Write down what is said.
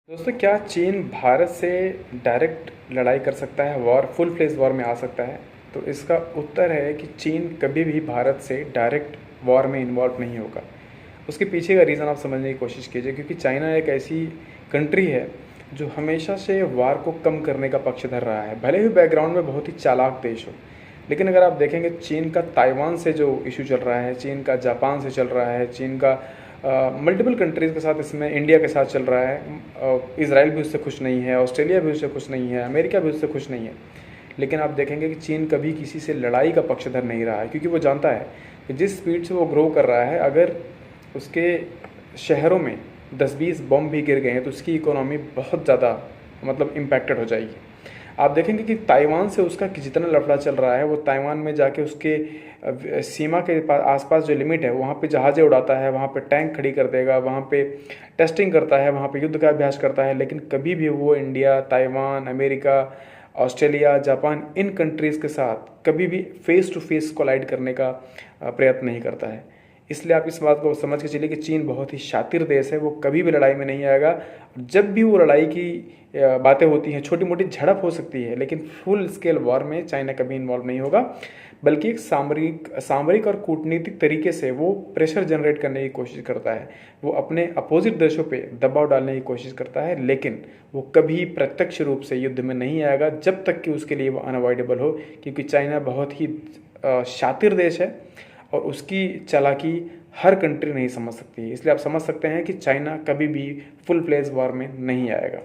दोस्तों, क्या चीन भारत से डायरेक्ट लड़ाई कर सकता है, वॉर फुल फ्लेज वॉर में आ सकता है? तो इसका उत्तर है कि चीन कभी भी भारत से डायरेक्ट वॉर में इन्वॉल्व नहीं होगा। उसके पीछे का रीज़न आप समझने की कोशिश कीजिए, क्योंकि चाइना एक ऐसी कंट्री है जो हमेशा से वार को कम करने का पक्षधर रहा है। भले ही बैकग्राउंड में बहुत ही चालाक देश हो, लेकिन अगर आप देखेंगे चीन का ताइवान से जो इशू चल रहा है, चीन का जापान से चल रहा है, चीन का मल्टीपल कंट्रीज़ के साथ, इसमें इंडिया के साथ चल रहा है। इज़राइल भी उससे खुश नहीं है, ऑस्ट्रेलिया भी उससे खुश नहीं है, अमेरिका भी उससे खुश नहीं है। लेकिन आप देखेंगे कि चीन कभी किसी से लड़ाई का पक्षधर नहीं रहा है, क्योंकि वो जानता है कि जिस स्पीड से वो ग्रो कर रहा है, अगर उसके शहरों में 10-20 बम भी गिर गए हैं तो उसकी इकोनॉमी बहुत ज़्यादा मतलब इम्पैक्टेड हो जाएगी। आप देखेंगे कि ताइवान से उसका जितना लफड़ा चल रहा है, वो ताइवान में जाके उसके सीमा के आसपास जो लिमिट है वहाँ पे जहाज़ें उड़ाता है, वहाँ पे टैंक खड़ी कर देगा, वहाँ पे टेस्टिंग करता है, वहाँ पे युद्ध का अभ्यास करता है। लेकिन कभी भी वो India, Taiwan, America, Australia, Japan, इन कंट्रीज़ के साथ कभी भी फेस टू फेस कोलाइड करने का प्रयत्न नहीं करता है। इसलिए आप इस बात को समझ के चलिए कि चीन बहुत ही शातिर देश है, वो कभी भी लड़ाई में नहीं आएगा। जब भी वो लड़ाई की बातें होती हैं, छोटी मोटी झड़प हो सकती है, लेकिन फुल स्केल वॉर में चाइना कभी इन्वॉल्व नहीं होगा। बल्कि एक सामरिक और कूटनीतिक तरीके से वो प्रेशर जनरेट करने की कोशिश करता है, वो अपने अपोजिट देशों पे दबाव डालने की कोशिश करता है, लेकिन वो कभी प्रत्यक्ष रूप से युद्ध में नहीं आएगा जब तक कि उसके लिए वो अनअवॉइडेबल हो। क्योंकि चाइना बहुत ही शातिर देश है और उसकी चालाकी हर कंट्री नहीं समझ सकती है। इसलिए आप समझ सकते हैं कि चाइना कभी भी फुल फ्लेज वॉर में नहीं आएगा।